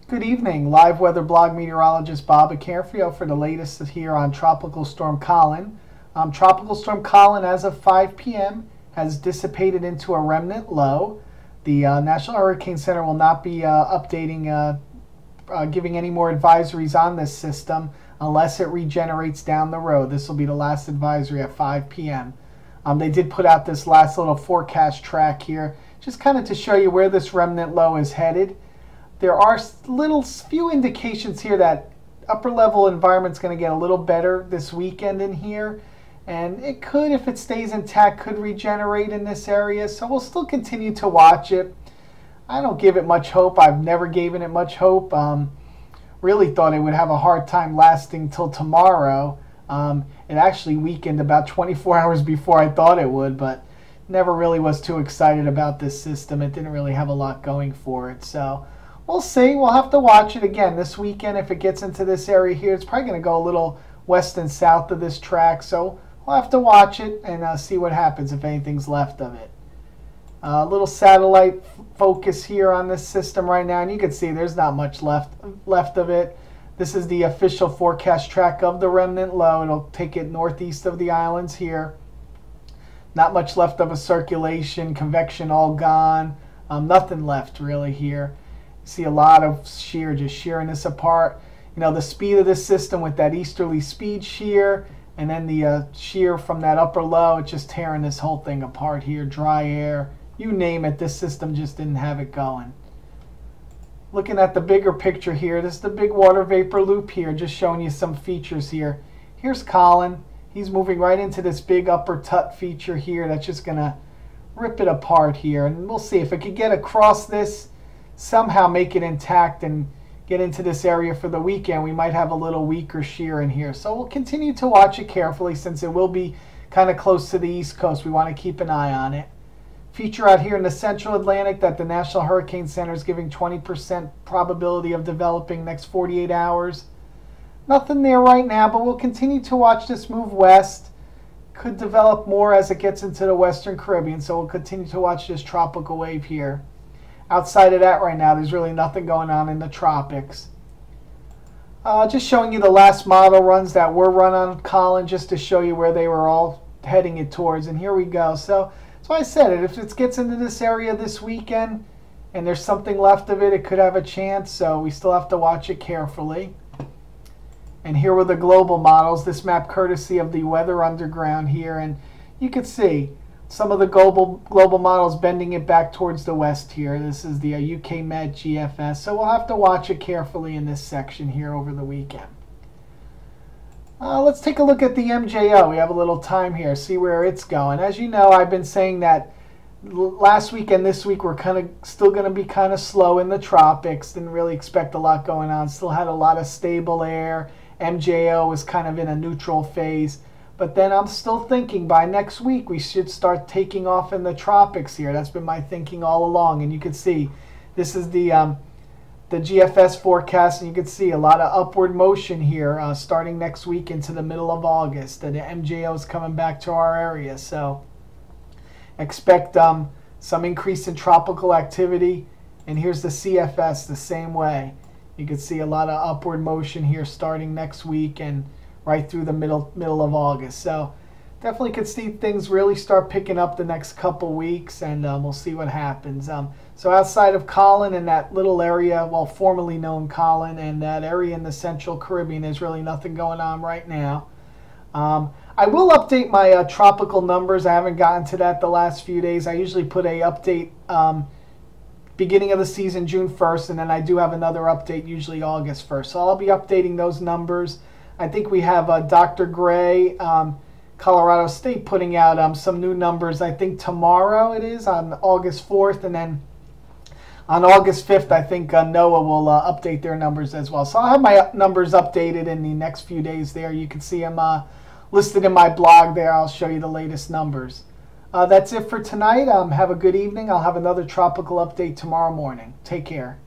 Good evening. Live weather blog meteorologist Bob Acarfio for the latest here on Tropical Storm Colin. Tropical Storm Colin, as of 5 p.m., has dissipated into a remnant low. The National Hurricane Center will not be giving any more advisories on this system unless it regenerates down the road. This will be the last advisory at 5 p.m. They did put out this last little forecast track here, just kind of to show you where this remnant low is headed. There are few indications here that upper level environment's going to get a little better this weekend in here, and it could, if it stays intact, could regenerate in this area. So we'll still continue to watch it. I don't give it much hope. I've never given it much hope. Really thought it would have a hard time lasting till tomorrow. It actually weakened about 24 hours before I thought it would, but never really was too excited about this system. It didn't really have a lot going for it. So we'll see. We'll have to watch it again this weekend. If it gets into this area here, it's probably going to go a little west and south of this track. So we'll have to watch it and see what happens if anything's left of it. A little satellite focus here on this system right now, and you can see there's not much left of it. This is the official forecast track of the remnant low. It'll take it northeast of the islands here. Not much left of a circulation, convection all gone. Nothing left really here. See a lot of shear, just shearing this apart. You know, the speed of this system with that easterly speed shear, and then the shear from that upper low, it's just tearing this whole thing apart here. Dry air, you name it, this system just didn't have it going. Looking at the bigger picture here, this is the big water vapor loop here, just showing you some features here. Here's Colin. He's moving right into this big upper tut feature here that's just going to rip it apart here. And we'll see if it could get across this, somehow make it intact and get into this area for the weekend. We might have a little weaker shear in here. So we'll continue to watch it carefully since it will be kind of close to the East Coast. We want to keep an eye on it. Feature out here in the Central Atlantic that the National Hurricane Center is giving 20% probability of developing next 48 hours. Nothing there right now, but we'll continue to watch this move west. Could develop more as it gets into the Western Caribbean, so we'll continue to watch this tropical wave here. Outside of that right now, there's really nothing going on in the tropics. Just showing you the last model runs that were run on Colin, just to show you where they were all heading it towards. And here we go. So that's why I said it. If it gets into this area this weekend and there's something left of it, it could have a chance. So we still have to watch it carefully. And here were the global models. This map courtesy of the Weather Underground here. And you can see some of the global models bending it back towards the west here. This is the UK Met GFS. So we'll have to watch it carefully in this section here over the weekend. Let's take a look at the MJO. We have a little time here, see where it's going. As you know, I've been saying that last week and this week we're still going to be kind of slow in the tropics. Didn't really expect a lot going on. Still had a lot of stable air. MJO was kind of in a neutral phase. But then I'm still thinking by next week we should start taking off in the tropics here. That's been my thinking all along. And you can see this is the GFS forecast, and you can see a lot of upward motion here starting next week into the middle of August. And the MJO is coming back to our area. So expect some increase in tropical activity. And here's the CFS the same way. You can see a lot of upward motion here starting next week and right through the middle of August. So definitely could see things really start picking up the next couple weeks, and we'll see what happens. So outside of Colin and that little area, well, formerly known Colin, and that area in the Central Caribbean, there's really nothing going on right now. I will update my tropical numbers. I haven't gotten to that the last few days. I usually put a update beginning of the season June 1st, and then I do have another update usually August 1st. So I'll be updating those numbers. I think we have Dr. Gray, Colorado State, putting out some new numbers. I think tomorrow it is on August 4th, and then on August 5th, I think NOAA will update their numbers as well. So I'll have my numbers updated in the next few days there. You can see them listed in my blog there. I'll show you the latest numbers. That's it for tonight. Have a good evening. I'll have another tropical update tomorrow morning. Take care.